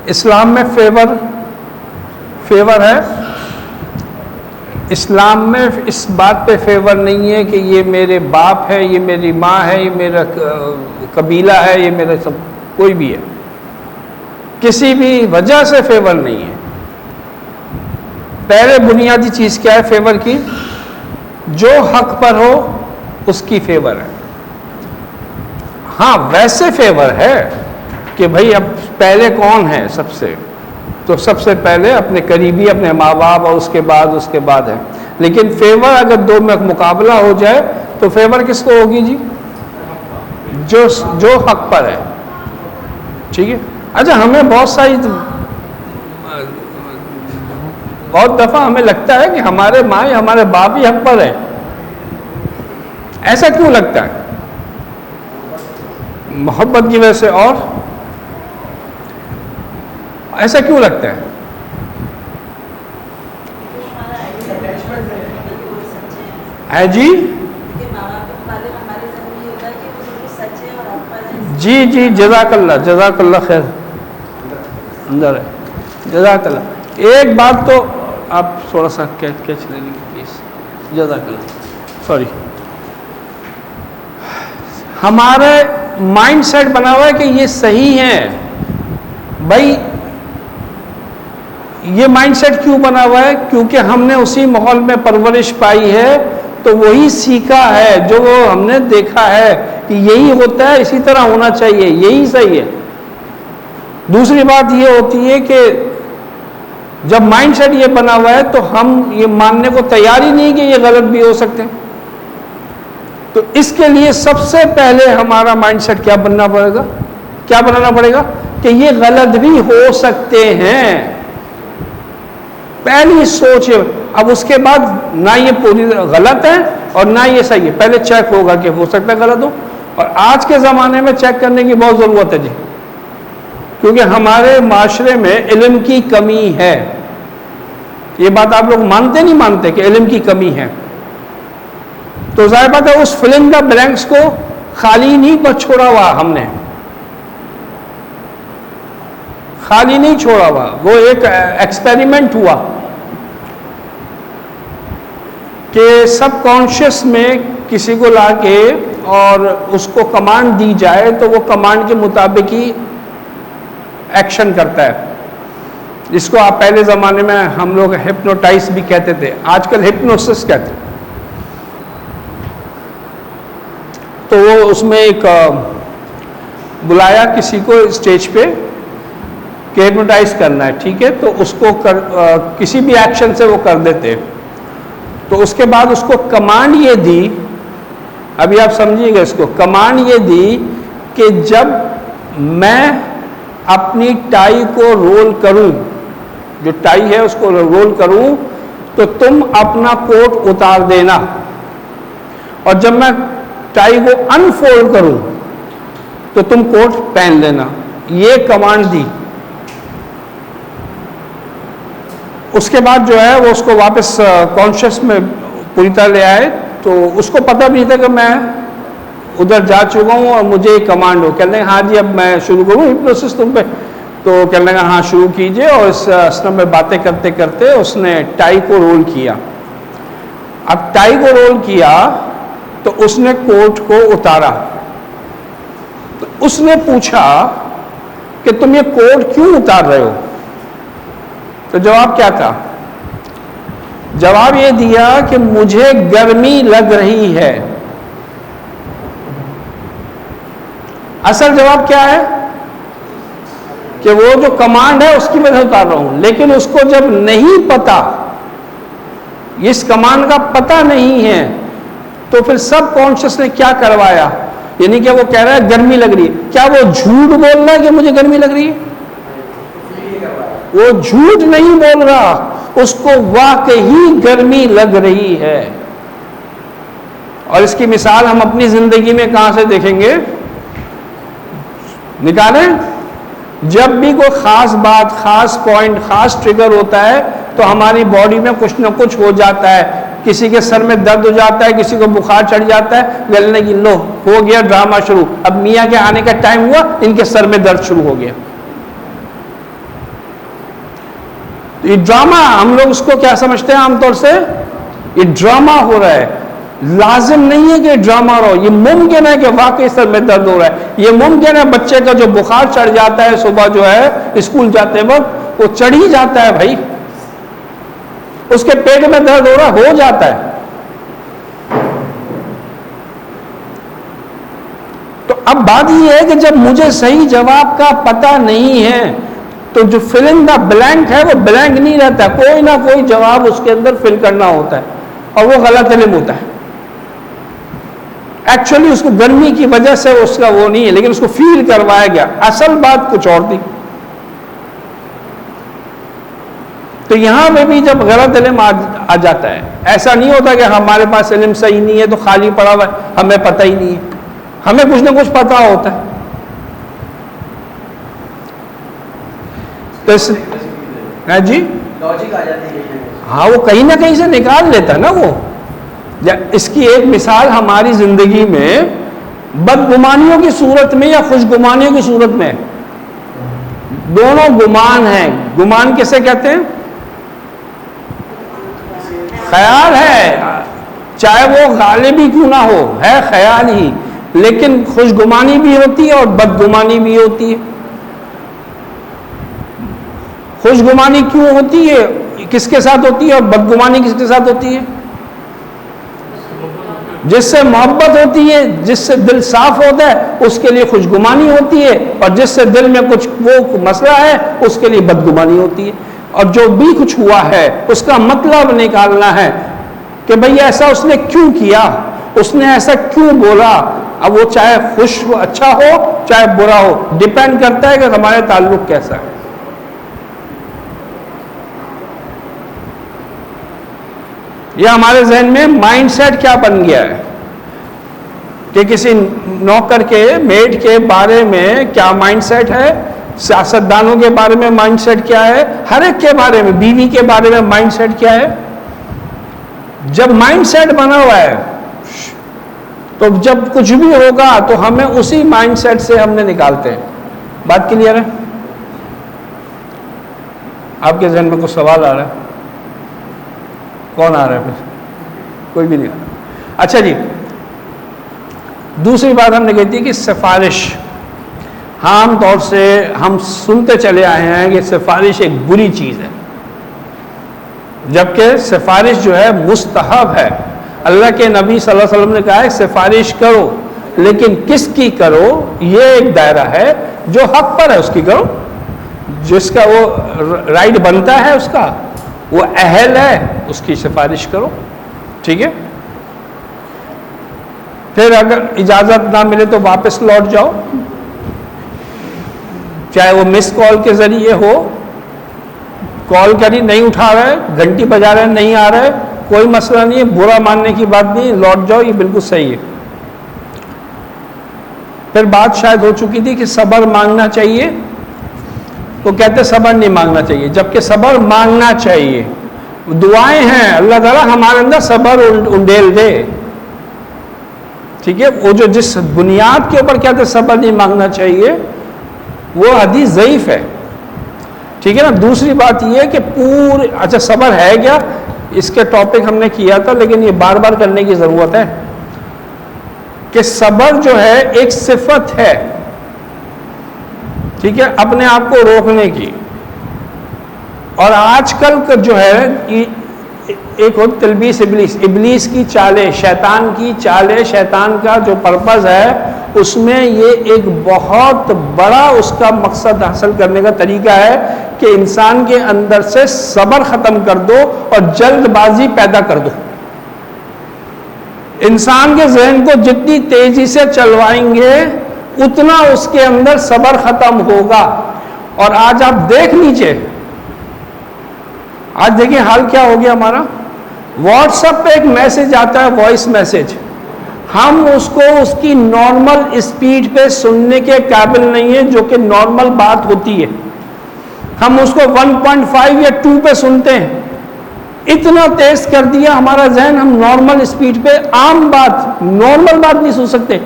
اسلام میں فیور ہے. اسلام میں اس بات پہ فیور نہیں ہے کہ یہ میرے باپ ہے، یہ میری ماں ہے، یہ میرا قبیلہ ہے، یہ میرا سب کوئی بھی ہے. کسی بھی وجہ سے فیور نہیں ہے. پہلے بنیادی چیز کیا ہے فیور کی؟ جو حق پر ہو اس کی فیور ہے. ہاں ویسے فیور ہے کہ بھائی اب پہلے کون ہے سب سے، تو سب سے پہلے اپنے قریبی، اپنے ماں باپ، اور اس کے بعد ہے. لیکن فیور اگر دو میں مقابلہ ہو جائے تو فیور کس کو ہوگی جی؟ جو حق پر ہے. ٹھیک ہے. اچھا ہمیں بہت دفعہ ہمیں لگتا ہے کہ ہمارے ماں یا ہمارے باپ ہی حق پر ہے. ایسا کیوں لگتا ہے؟ محبت کی وجہ سے. اور ایسا کیوں لگتا ہے؟ ہے جی جی جزاک اللہ خیر. اندر ہے. جزاک اللہ. ایک بات تو آپ تھوڑا سا کیچ لے لیں پلیز. جزاک اللہ. سوری. ہمارے مائنڈ سیٹ بنا ہوا ہے کہ یہ صحیح ہے. بھائی یہ مائنڈ سیٹ کیوں بنا ہوا ہے؟ کیونکہ ہم نے اسی ماحول میں پرورش پائی ہے، تو وہی سیکھا ہے جو ہم نے دیکھا ہے کہ یہی ہوتا ہے، اسی طرح ہونا چاہیے، یہی صحیح ہے. دوسری بات یہ ہوتی ہے کہ جب مائنڈ سیٹ یہ بنا ہوا ہے تو ہم یہ ماننے کو تیار ہی نہیں کہ یہ غلط بھی ہو سکتے ہیں. تو اس کے لیے سب سے پہلے ہمارا مائنڈ سیٹ کیا بنانا پڑے گا کہ یہ غلط بھی ہو سکتے ہیں. پہلی سوچ ہے. اب اس کے بعد نہ یہ پوری غلط ہے اور نہ یہ صحیح ہے، پہلے چیک ہوگا کہ ہو سکتا ہے غلط ہو. اور آج کے زمانے میں چیک کرنے کی بہت ضرورت ہے جی، کیونکہ ہمارے معاشرے میں علم کی کمی ہے. یہ بات آپ لوگ مانتے نہیں مانتے کہ علم کی کمی ہے؟ تو ظاہر بات ہے اس فلنگ دا بلینکس کو خالی نہیں چھوڑا ہوا، ہم نے خالی نہیں چھوڑا ہوا. وہ ایک ایکسپیریمنٹ ہوا کہ سب کانشیس میں کسی کو لا کے اور اس کو کمانڈ دی جائے تو وہ کمانڈ کے مطابق ہی ایکشن کرتا ہے، جس کو آپ پہلے زمانے میں ہم لوگ ہپنوٹائز بھی کہتے تھے، آج کل ہپنوسس کہتے ہیں. تو وہ اس میں ایک بلایا کسی کو اسٹیج پہ کہ ہپنوٹائز کرنا ہے، ٹھیک ہے، تو اس کو کسی بھی ایکشن سے وہ کر دیتے. تو اس کے بعد اس کو کمانڈ یہ دی، ابھی آپ سمجھیے گا اس کو، کمانڈ یہ دی کہ جب میں اپنی ٹائی کو رول کروں، جو ٹائی ہے اس کو رول کروں، تو تم اپنا کوٹ اتار دینا، اور جب میں ٹائی کو انفولڈ کروں تو تم کوٹ پہن لینا. یہ کمانڈ دی. اس کے بعد جو ہے وہ اس کو واپس کانشیس میں پوری طرح لے آئے. تو اس کو پتہ بھی تھا کہ میں ادھر جا چکا ہوں اور مجھے ایک کمانڈ ہو. کہنے لگے ہاں جی اب میں شروع کروں ہپنوسس تم پہ. تو کہنے لگا ہاں شروع کیجئے. اور اس اسنا میں باتیں کرتے کرتے اس نے ٹائی کو رول کیا. اب ٹائی کو رول کیا تو اس نے کوٹ کو اتارا. تو اس نے پوچھا کہ تم یہ کوٹ کیوں اتار رہے ہو؟ تو جواب کیا تھا؟ جواب یہ دیا کہ مجھے گرمی لگ رہی ہے. اصل جواب کیا ہے؟ کہ وہ جو کمانڈ ہے اس کی وجہ سے اتار رہا ہوں. لیکن اس کو جب نہیں پتا، اس کمانڈ کا پتہ نہیں ہے، تو پھر سب کانشیس نے کیا کروایا؟ یعنی کہ وہ کہہ رہا ہے گرمی لگ رہی ہے. کیا وہ جھوٹ بول رہا ہے کہ مجھے گرمی لگ رہی ہے؟ وہ جھوٹ نہیں بول رہا، اس کو واقعی گرمی لگ رہی ہے. اور اس کی مثال ہم اپنی زندگی میں کہاں سے دیکھیں گے؟ نکالیں. جب بھی کوئی خاص بات، خاص پوائنٹ، خاص ٹریگر ہوتا ہے تو ہماری باڈی میں کچھ نہ کچھ ہو جاتا ہے. کسی کے سر میں درد ہو جاتا ہے، کسی کو بخار چڑھ جاتا ہے، گلنے کی لو ہو گیا ڈرامہ شروع. اب میاں کے آنے کا ٹائم ہوا، ان کے سر میں درد شروع ہو گیا. یہ ڈرامہ ہم لوگ اس کو کیا سمجھتے ہیں عام طور سے؟ یہ ڈرامہ ہو رہا ہے. لازم نہیں ہے کہ ڈرامہ ہو. یہ ممکن ہے کہ واقعی سر میں درد ہو رہا ہے. یہ ممکن ہے بچے کا جو بخار چڑھ جاتا ہے صبح جو ہے اسکول جاتے وقت وہ چڑھ ہی جاتا ہے بھائی. اس کے پیٹ میں درد ہو رہا ہو جاتا ہے. تو اب بات یہ ہے کہ جب مجھے صحیح جواب کا پتہ نہیں ہے تو جو فل ان دا بلینک ہے وہ بلینک نہیں رہتا. کوئی نہ کوئی جواب اس کے اندر فل کرنا ہوتا ہے اور وہ غلط علم ہوتا ہے. ایکچولی اس کو گرمی کی وجہ سے اس کا وہ نہیں ہے لیکن اس کو فیل کروایا گیا. اصل بات کچھ اور تھی. تو یہاں پہ بھی جب غلط علم آ جاتا ہے, ایسا نہیں ہوتا کہ ہمارے پاس علم صحیح نہیں ہے تو خالی پڑا ہوا ہے, ہمیں پتہ ہی نہیں ہے. ہمیں کچھ نہ کچھ پتہ ہوتا ہے. جی ہاں وہ کہیں نہ کہیں سے نکال لیتا ہے نا. وہ اس کی ایک مثال ہماری زندگی میں بدگمانیوں کی صورت میں یا خوش گمانیوں کی صورت میں, دونوں گمان ہیں. گمان کسے کہتے ہیں؟ خیال ہے, چاہے وہ غالب ہی کیوں نہ ہو, ہے خیال ہی, لیکن خوش گمانی بھی ہوتی ہے اور بدگمانی بھی ہوتی ہے. خوش گمانی کیوں ہوتی ہے, کس کے ساتھ ہوتی ہے, اور بدگمانی کس کے ساتھ ہوتی ہے؟ جس سے محبت ہوتی ہے, جس سے دل صاف ہوتا ہے اس کے لیے خوش گمانی ہوتی ہے, اور جس سے دل میں کچھ وہ مسئلہ ہے اس کے لیے بدگمانی ہوتی ہے. اور جو بھی کچھ ہوا ہے اس کا مطلب نکالنا ہے کہ بھئی ایسا اس نے کیوں کیا, اس نے ایسا کیوں بولا. اب وہ چاہے خوش ہو, اچھا ہو, چاہے برا ہو, ڈیپینڈ کرتا ہے کہ ہمارے تعلق کیسا ہے. یہ ہمارے ذہن میں مائنڈ سیٹ کیا بن گیا ہے کہ کسی نوکر کے, میڈ کے بارے میں کیا مائنڈ سیٹ ہے, سیاستدانوں کے بارے میں مائنڈ سیٹ کیا ہے, ہر ایک کے بارے میں, بیوی کے بارے میں مائنڈ سیٹ کیا ہے. جب مائنڈ سیٹ بنا ہوا ہے تو جب کچھ بھی ہوگا تو ہمیں اسی مائنڈ سیٹ سے ہم نے نکالتے ہیں. بات کلیئر ہے؟ آپ کے ذہن میں کچھ سوال آ رہا ہے؟ کون آ رہا ہے پھر؟ کوئی بھی نہیں آ رہا. اچھا جی, دوسری بات ہم نے کہی تھی کہ سفارش, عام طور سے ہم سنتے چلے آئے ہیں کہ سفارش ایک بری چیز ہے, جبکہ سفارش جو ہے مستحب ہے. اللہ کے نبی صلی اللہ علیہ وسلم نے کہا ہے سفارش کرو, لیکن کس کی کرو یہ ایک دائرہ ہے. جو حق پر ہے اس کی کرو, جس کا وہ رائٹ بنتا ہے, اس کا وہ اہل ہے, اس کی سفارش کرو. ٹھیک ہے, پھر اگر اجازت نہ ملے تو واپس لوٹ جاؤ, چاہے وہ مس کال کے ذریعے ہو, کال کری نہیں اٹھا رہے, گھنٹی بجا رہے نہیں آ رہے, کوئی مسئلہ نہیں ہے, برا ماننے کی بات نہیں, لوٹ جاؤ, یہ بالکل صحیح ہے. پھر بات شاید ہو چکی تھی کہ صبر مانگنا چاہیے, تو کہتے صبر نہیں مانگنا چاہیے, جبکہ صبر مانگنا چاہیے. دعائیں ہیں, اللہ تعالیٰ ہمارے اندر صبر انڈیل دے. ٹھیک ہے, وہ جو جس بنیاد کے اوپر کہتے صبر نہیں مانگنا چاہیے وہ حدیث ضعیف ہے. ٹھیک ہے نا. دوسری بات یہ ہے کہ اچھا صبر ہے کیا, اس کے ٹاپک ہم نے کیا تھا لیکن یہ بار بار کرنے کی ضرورت ہے کہ صبر جو ہے ایک صفت ہے, ٹھیک ہے, اپنے آپ کو روکنے کی. اور آج کل کا جو ہے ایک اور تلبیس ابلیس, ابلیس کی چالیں, شیطان کی چالیں, شیطان کا جو پرپز ہے اس میں یہ ایک بہت بڑا اس کا مقصد حاصل کرنے کا طریقہ ہے کہ انسان کے اندر سے صبر ختم کر دو اور جلد بازی پیدا کر دو. انسان کے ذہن کو جتنی تیزی سے چلوائیں گے اتنا اس کے اندر صبر ختم ہوگا. اور آج آپ دیکھ لیجئے, آج دیکھیں حال کیا ہو گیا ہمارا. واٹس ایپ پہ ایک میسج آتا ہے, وائس میسج, ہم اس کو اس کی نارمل اسپیڈ پہ سننے کے قابل نہیں ہیں جو کہ نارمل بات ہوتی ہے. ہم اس کو 1.5 یا 2 پہ سنتے ہیں. اتنا تیز کر دیا ہمارا ذہن, ہم نارمل اسپیڈ پہ عام بات, نارمل بات نہیں سن سکتے.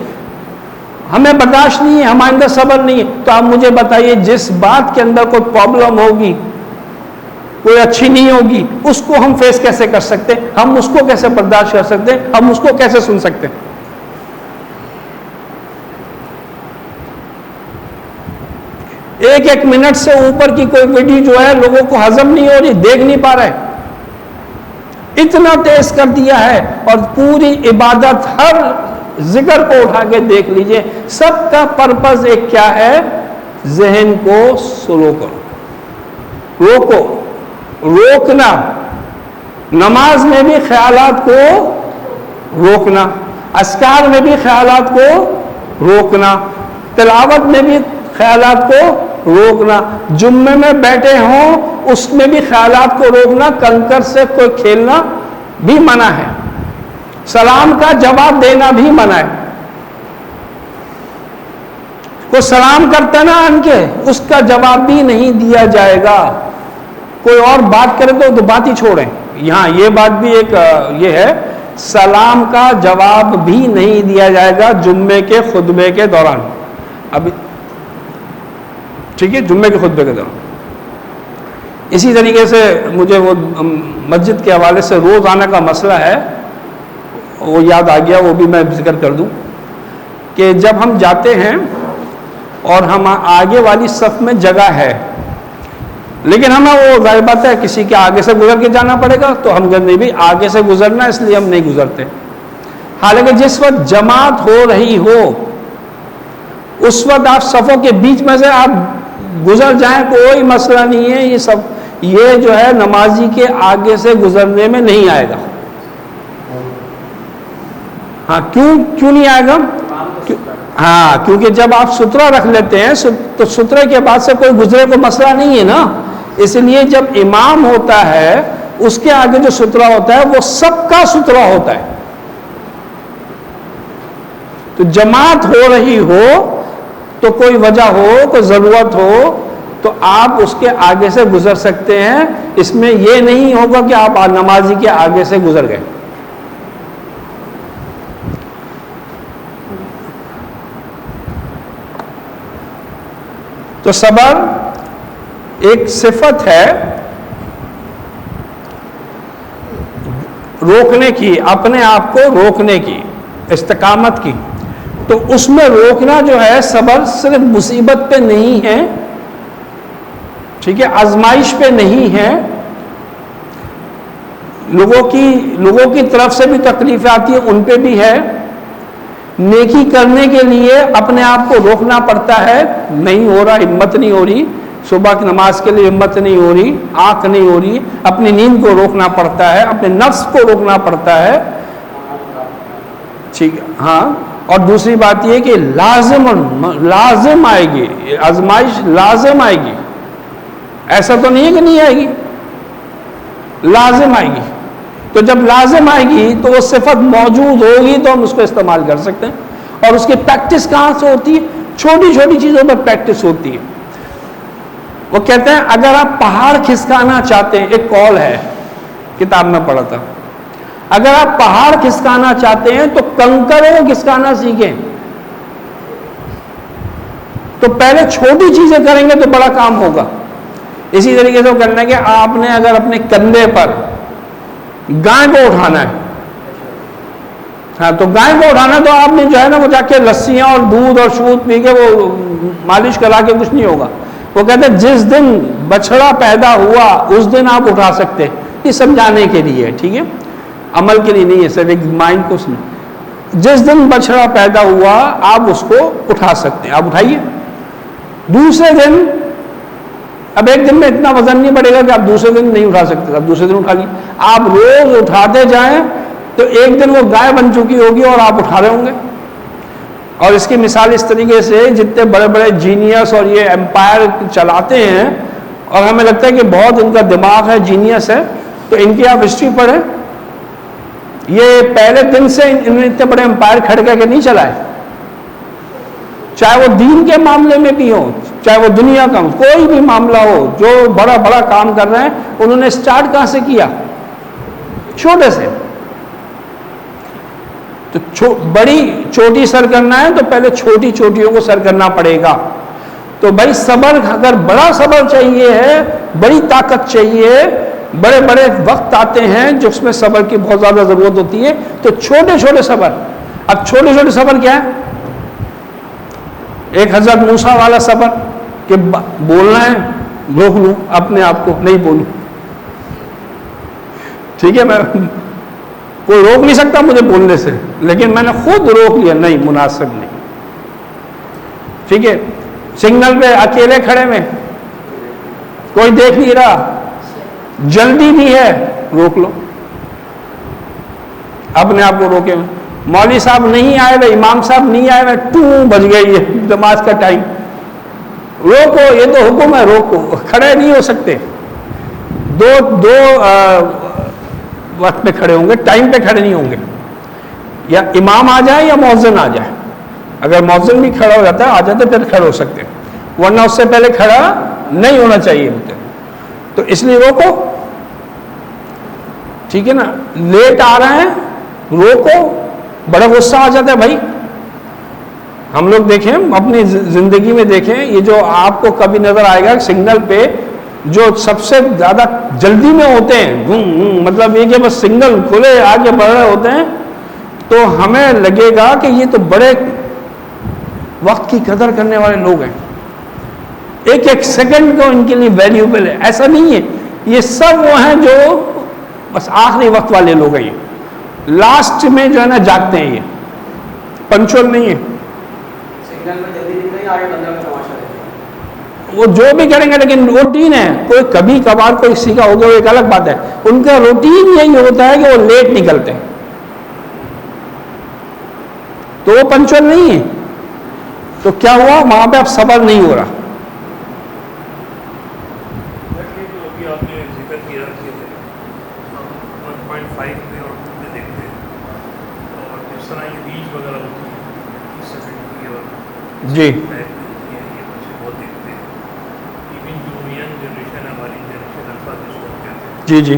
ہمیں برداشت نہیں ہے, ہمارے اندر صبر نہیں ہے. تو آپ مجھے بتائیے, جس بات کے اندر کوئی پرابلم ہوگی, کوئی اچھی نہیں ہوگی، اس کو ہم فیس کیسے کر سکتے ہیں؟ ہم اس کو کیسے برداشت کر سکتے ہیں؟ ہم اس کو کیسے سن سکتے ہیں؟ ایک ایک منٹ سے اوپر کی کوئی ویڈیو جو ہے لوگوں کو ہضم نہیں ہو رہی، دیکھ نہیں پا رہے، اتنا تیز کر دیا ہے. اور پوری عبادت، ہر ذکر کو اٹھا کے دیکھ لیجئے، سب کا پرپز ایک کیا ہے؟ ذہن کو سلو کرو، روکو، روکنا. نماز میں بھی خیالات کو روکنا، اذکار میں بھی خیالات کو روکنا، تلاوت میں بھی خیالات کو روکنا، جمعے میں بیٹھے ہوں اس میں بھی خیالات کو روکنا. کنکر سے کوئی کھیلنا بھی منع ہے، سلام کا جواب دینا بھی منع ہے. کوئی سلام کرتا نا ان کے، اس کا جواب بھی نہیں دیا جائے گا. کوئی اور بات کرے تو بات ہی چھوڑیں. یہاں یہ بات بھی ایک یہ ہے، سلام کا جواب بھی نہیں دیا جائے گا جمعے کے خطبے کے دوران. ابھی ٹھیک ہے، جمعے کے خطبے کے دوران. اسی طریقے سے مجھے وہ مسجد کے حوالے سے روزانہ کا مسئلہ ہے وہ یاد آ گیا، وہ بھی میں ذکر کر دوں کہ جب ہم جاتے ہیں اور ہم آگے والی صف میں جگہ ہے، لیکن ہمیں وہ ظاہر بات ہے کسی کے آگے سے گزر کے جانا پڑے گا، تو ہم نہیں بھی آگے سے گزرنا اس لیے ہم نہیں گزرتے. حالانکہ جس وقت جماعت ہو رہی ہو اس وقت آپ صفوں کے بیچ میں سے آپ گزر جائیں، کوئی مسئلہ نہیں ہے. یہ جو ہے نمازی کے آگے سے گزرنے میں نہیں آئے گا. ہاں کیوں نہیں آئے گا؟ ہاں کیونکہ جب آپ سترہ رکھ لیتے ہیں تو سترے کے بعد سے کوئی گزرے کو مسئلہ نہیں ہے نا. اس لیے جب امام ہوتا ہے اس کے آگے جو سترہ ہوتا ہے وہ سب کا سترہ ہوتا ہے. تو جماعت ہو رہی ہو تو کوئی وجہ ہو، کوئی ضرورت ہو تو آپ اس کے آگے سے گزر سکتے ہیں. اس میں یہ نہیں ہوگا کہ آپ نمازی کے آگے سے گزر گئے. تو صبر ایک صفت ہے روکنے کی، اپنے آپ کو روکنے کی، استقامت کی. تو اس میں روکنا جو ہے صبر صرف مصیبت پہ نہیں ہے، ٹھیک ہے، آزمائش پہ نہیں ہے. لوگوں کی طرف سے بھی تکلیفیں آتی ہیں، ان پہ بھی ہے. نیکی کرنے کے لیے اپنے آپ کو روکنا پڑتا ہے، نہیں ہو رہا، ہمت نہیں ہو رہی، صبح کی نماز کے لیے ہمت نہیں ہو رہی، آنکھ نہیں ہو رہی، اپنی نیند کو روکنا پڑتا ہے، اپنے نفس کو روکنا پڑتا ہے. ٹھیک ہے، ہاں. اور دوسری بات یہ کہ لازم آئے گی، آزمائش لازم آئے گی. ایسا تو نہیں ہے کہ نہیں آئے گی، لازم آئے گی. تو جب لازم آئے گی تو وہ صفت موجود ہوگی تو ہم اس کو استعمال کر سکتے ہیں. اور اس کی پریکٹس کہاں سے ہوتی ہے؟ چھوٹی چھوٹی چیزوں پر پریکٹس ہوتی ہے. وہ کہتے ہیں اگر آپ پہاڑ کھسکانا چاہتے ہیں، ایک قول ہے کتاب میں پڑھا تھا، اگر آپ پہاڑ کھسکانا چاہتے ہیں تو کنکروں کو کھسکانا سیکھیں. تو پہلے چھوٹی چیزیں کریں گے تو بڑا کام ہوگا. اسی طریقے سے وہ کرنا ہے کہ آپ نے اگر اپنے کندھے پر گائے کو اٹھانا ہے، ہاں تو گائے کو اٹھانا تو آپ نے جو ہے نا وہ جا کے لسیاں اور دودھ اور شود پی کے وہ مالش کرا کے کچھ نہیں ہوگا. وہ کہتے ہیں جس دن بچڑا پیدا ہوا اس دن آپ اٹھا سکتے. یہ سمجھانے کے لیے، ٹھیک ہے، عمل کے لیے نہیں ہے، صرف ایک مائنڈ کو سمجھ. جس دن بچڑا پیدا ہوا آپ اس کو اٹھا سکتے ہیں، آپ اٹھائیے. دوسرے دن، اب ایک دن میں اتنا وزن نہیں بڑھے گا کہ آپ دوسرے دن نہیں اٹھا سکتے، آپ دوسرے دن اٹھا لیے. آپ روز اٹھاتے جائیں تو ایک دن وہ گائے بن چکی ہوگی اور آپ اٹھا رہے ہوں گے. اور اس کی مثال اس طریقے سے جتنے بڑے بڑے جینیس اور یہ امپائر چلاتے ہیں اور ہمیں لگتا ہے کہ بہت ان کا دماغ ہے، جینیس ہے، تو ان کی آپ ہسٹری پڑھیں. یہ پہلے دن سے انہوں نے اتنے بڑے امپائر کھڑ کر کے نہیں چلائے، چاہے وہ دین کے معاملے میں بھی ہو، چاہے وہ دنیا کا ہو، کوئی بھی معاملہ ہو، جو بڑا بڑا کام کر رہے ہیں انہوں نے سٹارٹ کہاں سے کیا؟ چھوٹے سے. تو بڑی چوٹی سر کرنا ہے تو پہلے چھوٹی چوٹیوں کو سر کرنا پڑے گا. تو بھائی صبر، اگر بڑا صبر چاہیے ہے، بڑی طاقت چاہیے، بڑے بڑے وقت آتے ہیں جو اس میں صبر کی بہت زیادہ ضرورت ہوتی ہے، تو چھوٹے چھوٹے صبر. اب چھوٹے چھوٹے صبر کیا ہے؟ ایک حضرت موسیٰ والا صبر کہ بولنا ہے روک لوں اپنے آپ کو، نہیں بولوں. ٹھیک ہے، میں کوئی روک نہیں سکتا مجھے بولنے سے، لیکن میں نے خود روک لیا، نہیں مناسب نہیں. ٹھیک ہے، سگنل پہ اکیلے کھڑے میں، کوئی دیکھ نہیں رہا، جلدی بھی ہے، روک لو، اپنے آپ کو روکے. مولوی صاحب نہیں آئے ہوئے، امام صاحب نہیں آئے ہوئے، ٹوں بج گئی ہے نماز کا ٹائم، روکو، یہ تو حکم ہے، روکو. کھڑے نہیں ہو سکتے، دو وقت پہ کھڑے ہوں گے، ٹائم پہ کھڑے نہیں ہوں گے. یا امام آ جائے یا مؤذن آ جائے. اگر مؤذن بھی کھڑا ہو جاتا ہے، آ جاتا ہے، پھر کھڑے ہو سکتے ہیں، ورنہ اس سے پہلے کھڑا نہیں ہونا چاہیے ہوتے. تو اس لیے روکو. ٹھیک ہے نا، لیٹ آ رہے ہیں روکو. بڑا غصہ آ جاتا ہے بھائی. ہم لوگ دیکھیں، اپنی زندگی میں دیکھیں، یہ جو آپ کو کبھی نظر آئے گا سگنل پہ جو سب سے زیادہ جلدی میں ہوتے ہیں، مطلب یہ کہ بس سگنل کھلے آگے بڑھ رہے ہوتے ہیں، تو ہمیں لگے گا کہ یہ تو بڑے وقت کی قدر کرنے والے لوگ ہیں، ایک ایک سیکنڈ کو ان کے لیے ویلیوبل ہے. ایسا نہیں ہے، یہ سب وہ ہیں جو بس آخری وقت والے لوگ ہیں. یہ لاسٹ میں جو ہے نا جاگتے ہیں، یہ پنچول نہیں ہے. وہ جو بھی کریں گے، لیکن روٹین ہے. کوئی کبھی کبھار کوئی سیکھا ہوگا، وہ ایک الگ بات ہے. ان کا روٹین یہی ہوتا ہے کہ وہ لیٹ نکلتے ہیں، تو وہ پنچول نہیں ہے. تو کیا ہوا وہاں پہ؟ اب صبر نہیں ہو رہا. آپ نے ذکر کیا کہ ہم 1.5 میں اور 2 میں دیکھتے ہیں، اور جس طرح یہ ریلز وغیرہ ہوتی ہے 30 سیکنڈ کی اور جی یہ بچے بہت دیکھتے ہیں. ایون جو ینگ جنریشن ہے، ہماری جنریشن الفا جس کو کہتے ہیں، جی جی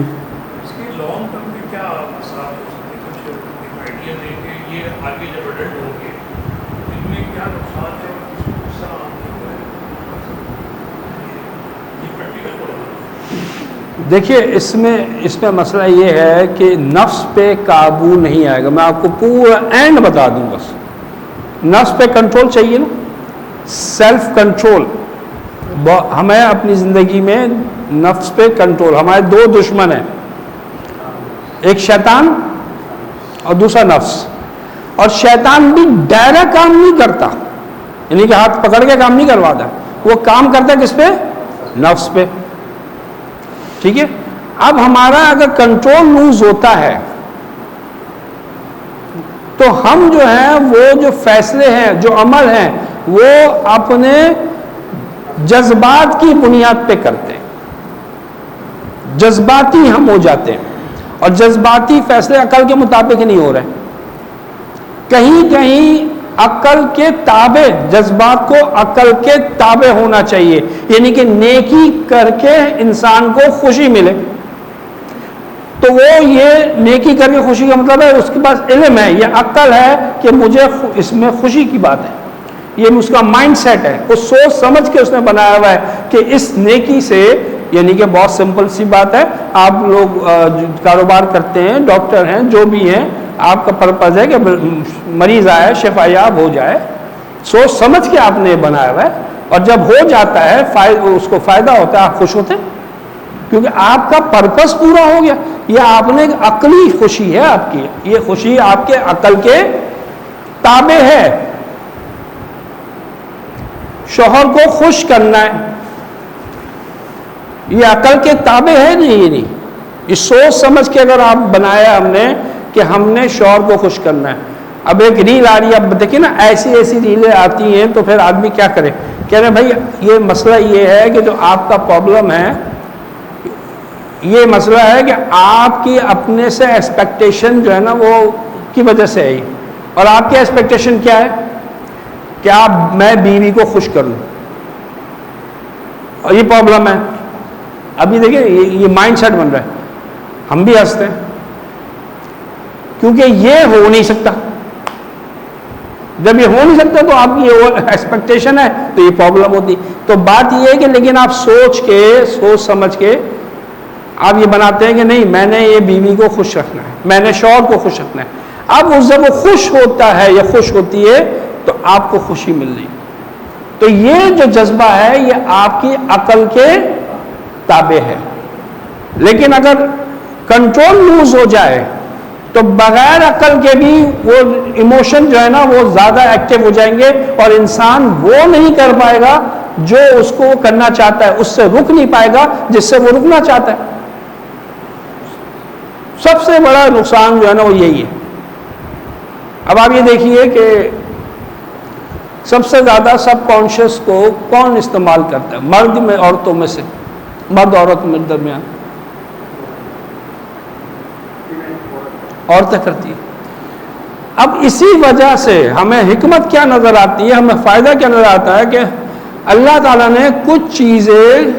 اس کے لانگ ٹرم میں کیا اثرات ہو سکتے ہیں؟ کچھ ایک آئیڈیا دیں کہ یہ آگے جب اڈلٹ ہوں گے ان میں کیا نقصان ہے اور کس طرح یہ پریکٹیکل پڑھا. دیکھیے، اس میں مسئلہ یہ ہے کہ نفس پہ قابو نہیں آئے گا. میں آپ کو پورا اینڈ بتا دوں. بس نفس پہ کنٹرول چاہیے نا، سیلف کنٹرول. ہمیں اپنی زندگی میں نفس پہ کنٹرول. ہمارے دو دشمن ہیں، ایک شیطان اور دوسرا نفس. اور شیطان بھی ڈائریکٹ کام نہیں کرتا، یعنی کہ ہاتھ پکڑ کے کام نہیں کرواتا، وہ کام کرتا ہے کس پہ؟ نفس پہ. ٹھیک ہے. اب ہمارا اگر کنٹرول لوز ہوتا ہے تو ہم جو ہیں وہ جو فیصلے ہیں، جو عمل ہیں، وہ اپنے جذبات کی بنیاد پہ کرتے ہیں. جذباتی ہم ہو جاتے ہیں، اور جذباتی فیصلے عقل کے مطابق نہیں ہو رہے. کہیں کہیں عقل کے تابع، جذبات کو عقل کے تابع ہونا چاہیے. یعنی کہ نیکی کر کے انسان کو خوشی ملے، تو وہ یہ نیکی کر کے خوشی کا مطلب ہے اس کے پاس علم ہے، یہ عقل ہے کہ مجھے اس میں خوشی کی بات ہے. یہ اس کا مائنڈ سیٹ ہے، وہ سوچ سمجھ کے اس نے بنایا ہوا ہے کہ اس نیکی سے، یعنی کہ بہت سمپل سی بات ہے. آپ لوگ کاروبار کرتے ہیں، ڈاکٹر ہیں، جو بھی ہیں، آپ کا پرپز ہے کہ مریض آئے شفا یاب ہو جائے. سوچ سمجھ کے آپ نے بنایا ہوا ہے، اور جب ہو جاتا ہے اس کو فائدہ ہوتا ہے، آپ خوش ہوتے ہیں کیونکہ آپ کا پرپز پورا ہو گیا. یہ آپ نے ایک عقلی خوشی ہے آپ کی، یہ خوشی آپ کے عقل کے تابع ہے. شوہر کو خوش کرنا ہے، یہ عقل کے تابع ہے نہیں. یہ نہیں، یہ سوچ سمجھ کے اگر آپ بنایا ہم نے کہ ہم نے شوہر کو خوش کرنا ہے. اب ایک ریل آ رہی ہے، اب دیکھیں نا ایسی ریلیں آتی ہیں، تو پھر آدمی کیا کرے؟ کہہ رہے بھائی یہ مسئلہ یہ ہے کہ جو آپ کا پرابلم ہے، یہ مسئلہ ہے کہ آپ کی اپنے سے ایکسپیکٹیشن جو ہے نا وہ کی وجہ سے ہے. اور آپ کی ایکسپیکٹیشن کیا ہے؟ کہ میں بیوی کو خوش کر لوں، اور یہ پرابلم ہے. ابھی دیکھیں یہ مائنڈ سیٹ بن رہا ہے. ہم بھی ہنستے ہیں کیونکہ یہ ہو نہیں سکتا. جب یہ ہو نہیں سکتا تو آپ کی ایکسپیکٹیشن ہے تو یہ پرابلم ہوتی. تو بات یہ ہے کہ لیکن آپ سوچ سمجھ کے آپ یہ بناتے ہیں کہ نہیں میں نے یہ بیوی کو خوش رکھنا ہے, میں نے شوہر کو خوش رکھنا ہے. اب اس جب وہ خوش ہوتا ہے یا خوش ہوتی ہے تو آپ کو خوشی مل رہی. تو یہ جو جذبہ ہے یہ آپ کی عقل کے تابع ہے. لیکن اگر کنٹرول لوز ہو جائے تو بغیر عقل کے بھی وہ ایموشن جو ہے نا وہ زیادہ ایکٹیو ہو جائیں گے اور انسان وہ نہیں کر پائے گا جو اس کو کرنا چاہتا ہے, اس سے رک نہیں پائے گا جس سے وہ رکنا چاہتا ہے. سب سے بڑا نقصان جو ہے نا وہ یہی ہے. اب آپ یہ دیکھیے کہ سب سے زیادہ سب کانشیس کو کون استعمال کرتا ہے, مرد میں عورتوں میں سے, مرد عورت میں درمیان عورتیں کرتی ہیں. اب اسی وجہ سے ہمیں حکمت کیا نظر آتی ہے, ہمیں فائدہ کیا نظر آتا ہے کہ اللہ تعالیٰ نے کچھ چیزیں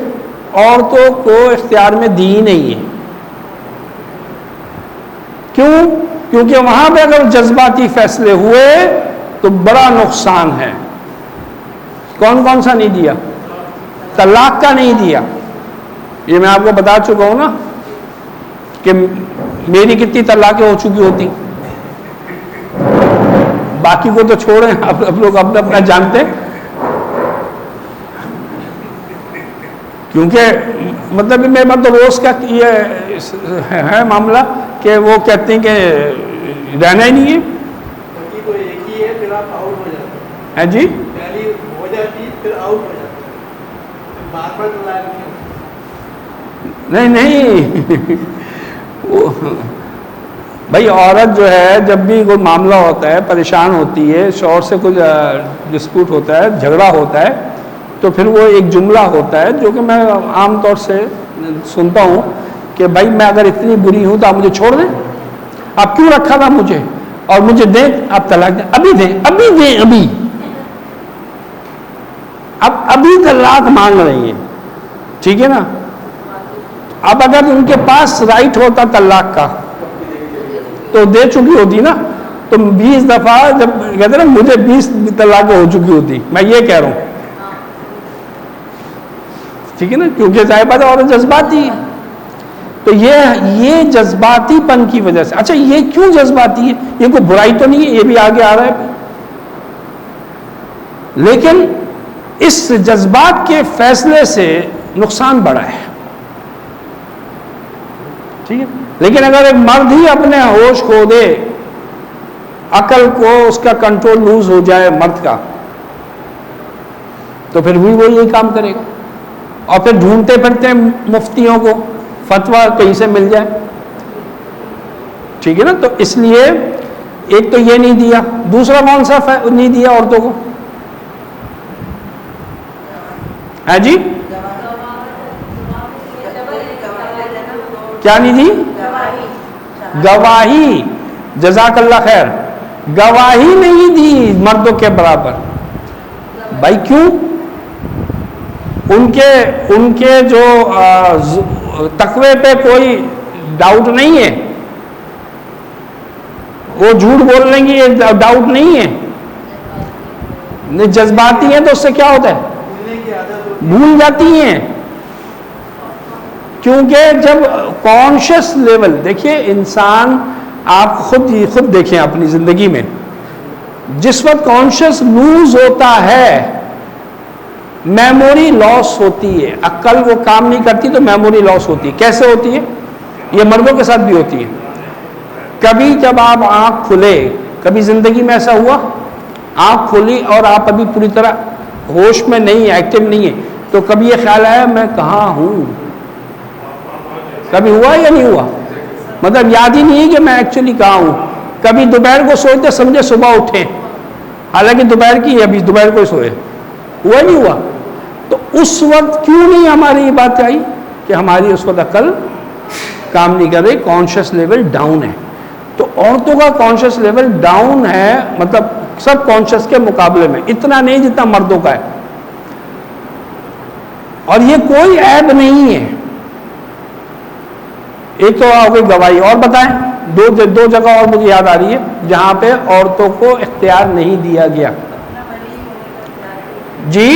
عورتوں کو اختیار میں دی نہیں ہیں. کیوں؟ کیونکہ وہاں پہ اگر جذباتی فیصلے ہوئے تو بڑا نقصان ہے. کون کون سا نہیں دیا؟ طلاق کا نہیں دیا. یہ میں آپ کو بتا چکا ہوں نا کہ میری کتنی طلاقیں ہو چکی ہوتی, باقی کو تو چھوڑیں, آپ لوگ اپنا اپنا جانتے ہیں. کیونکہ مطلب میرے مطلب روز کا یہ ہے معاملہ کہ وہ کہتے ہیں کہ رہنا ہی نہیں ہے. تو ایک ہی ہے پھر آپ آؤٹ ہو جاتے ہیں. جی پہلی ہو جاتی پھر آؤٹ ہو جاتے ہیں, بار بار نہیں بھائی عورت جو ہے جب بھی کوئی معاملہ ہوتا ہے, پریشان ہوتی ہے, شوہر سے کوئی ڈسپیوٹ ہوتا ہے, جھگڑا ہوتا ہے, تو پھر وہ ایک جملہ ہوتا ہے جو کہ میں عام طور سے سنتا ہوں کہ بھائی میں اگر اتنی بری ہوں تو آپ مجھے چھوڑ دیں, آپ کیوں رکھا تھا مجھے, اور مجھے دیں, آپ طلاق دیں, ابھی دیں, ابھی ابھی طلاق مانگ رہی ہیں, ٹھیک ہے نا. اب اگر ان کے پاس رائٹ ہوتا طلاق کا تو دے چکی ہوتی نا, تو 20 دفعہ جب کہتے نا مجھے 20 طلاقیں ہو چکی ہوتی, میں یہ کہہ رہا ہوں, ٹھیک ہے نا, کیونکہ ظاہر بات ہے اور جذباتی ہے. تو یہ جذباتی پن کی وجہ سے. اچھا یہ کیوں جذباتی ہے, یہ کوئی برائی تو نہیں ہے, یہ بھی آگے آ رہا ہے, لیکن اس جذبات کے فیصلے سے نقصان بڑا ہے, ٹھیک ہے. لیکن اگر ایک مرد ہی اپنے ہوش کھو دے, عقل کو اس کا کنٹرول لوز ہو جائے مرد کا, تو پھر بھی وہ یہی کام کرے گا, اور پھر ڈھونڈتے پھرتے ہیں مفتیوں کو فتویٰ کہیں سے مل جائے, ٹھیک ہے نا. تو اس لیے ایک تو یہ نہیں دیا, دوسرا کون سا نہیں دیا عورتوں کو, ہے جی کیا نہیں دی؟ گواہی. جزاک اللہ خیر. گواہی نہیں دی مردوں کے برابر. بھائی کیوں؟ ان کے جو تقوی پہ کوئی ڈاؤٹ نہیں ہے, وہ جھوٹ بول لیں گے یہ ڈاؤٹ نہیں ہے. جذباتی ہیں تو اس سے کیا ہوتا ہے, بھول جاتی ہیں. کیونکہ جب کانشیس لیول, دیکھیے انسان, آپ خود دیکھیں اپنی زندگی میں, جس وقت کانشیس لوز ہوتا ہے میموری لاس ہوتی ہے. عقل وہ کام نہیں کرتی تو میموری لاس ہوتی ہے. کیسے ہوتی ہے؟ یہ مردوں کے ساتھ بھی ہوتی ہے. کبھی جب آپ آنکھ کھلے, کبھی زندگی میں ایسا ہوا آنکھ کھلی اور آپ ابھی پوری طرح ہوش میں نہیں ہے, ایکٹیو نہیں ہے, تو کبھی یہ خیال آیا میں کہاں ہوں؟ کبھی ہوا یا نہیں ہوا؟ مطلب یاد ہی نہیں ہے کہ میں ایکچولی کہاں ہوں. کبھی دوپہر کو سوچتے سمجھے صبح اٹھے, حالانکہ دوپہر کی ابھی دوپہر کو سوئے, ہوا نہیں ہوا؟ تو اس وقت کیوں نہیں ہماری یہ بات آئی کہ ہماری اس وقت عقل کام نہیں کر رہی, کانشیس لیول ڈاؤن ہے. تو عورتوں کا کانشیس لیول ڈاؤن ہے, مطلب سب کانشیس کے مقابلے میں اتنا نہیں جتنا مردوں کا ہے. اور یہ کوئی عیب نہیں ہے. ایک تو ہو گئی گواہی, اور بتائیں دو جگہ اور مجھے یاد آ رہی ہے جہاں پہ عورتوں کو اختیار نہیں دیا گیا. اپنا ولی ہونے کا اختیار ہے. جی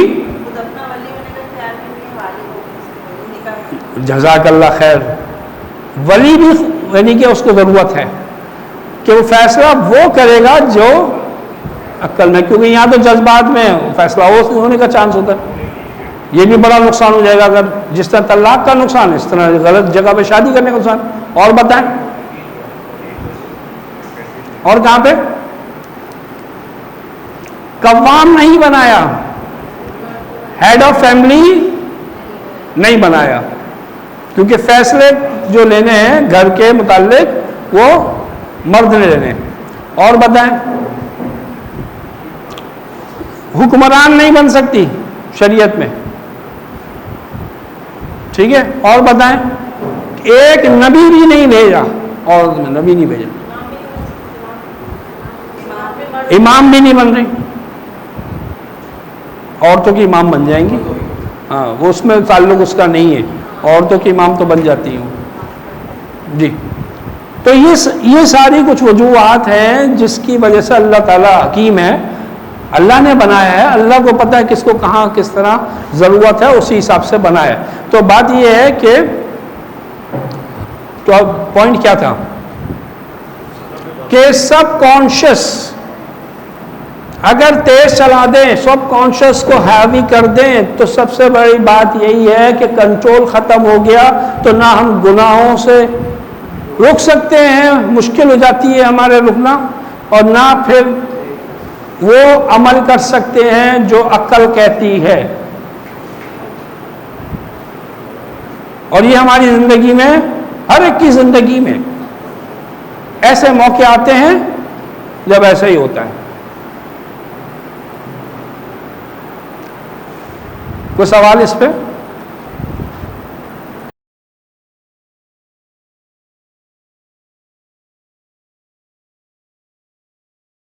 خود اپنا ولی ہونے کا اختیار بھی نہیں ہے, والی ہونے کا. جزاک اللہ خیر. ولی بھی یعنی کہ اس کو ضرورت ہے کہ وہ فیصلہ وہ کرے گا جو عقل میں, کیونکہ یہاں تو جذبات میں فیصلہ ہونے کا چانس ہوتا ہے. یہ بھی بڑا نقصان ہو جائے گا اگر جس طرح طلاق کا نقصان ہے اس طرح غلط جگہ پہ شادی کرنے کا نقصان. اور بتائیں اور کہاں پہ قوام نہیں بنایا, ہیڈ آف فیملی نہیں بنایا, کیونکہ فیصلے جو لینے ہیں گھر کے متعلق وہ مرد نے لینے. اور بتائیں حکمران نہیں بن سکتی شریعت میں, ٹھیک ہے. اور بتائیں ایک نبی بھی نہیں بھیجا, اور نبی نہیں بھیجا, امام بھی نہیں بن رہی. عورتوں کی امام بن جائیں گی, ہاں وہ اس میں تعلق اس کا نہیں ہے, عورتوں کی امام تو بن جاتی ہوں. جی تو یہ ساری کچھ وجوہات ہیں جس کی وجہ سے اللہ تعالیٰ حکیم ہے, اللہ نے بنایا ہے, اللہ کو پتہ ہے کس کو کہاں کس طرح ضرورت ہے, اسی حساب سے بنایا ہے. تو بات یہ ہے کہ تو پوائنٹ کیا تھا کہ سب کانشس اگر تیز چلا دیں, سب کانشس کو ہیوی کر دیں, تو سب سے بڑی بات یہی ہے کہ کنٹرول ختم ہو گیا, تو نہ ہم گناہوں سے رک سکتے ہیں, مشکل ہو جاتی ہے ہمارے رکنا, اور نہ پھر وہ عمل کر سکتے ہیں جو عقل کہتی ہے. اور یہ ہماری زندگی میں, ہر ایک کی زندگی میں ایسے موقع آتے ہیں جب ایسا ہی ہوتا ہے. کوئی سوال اس پہ؟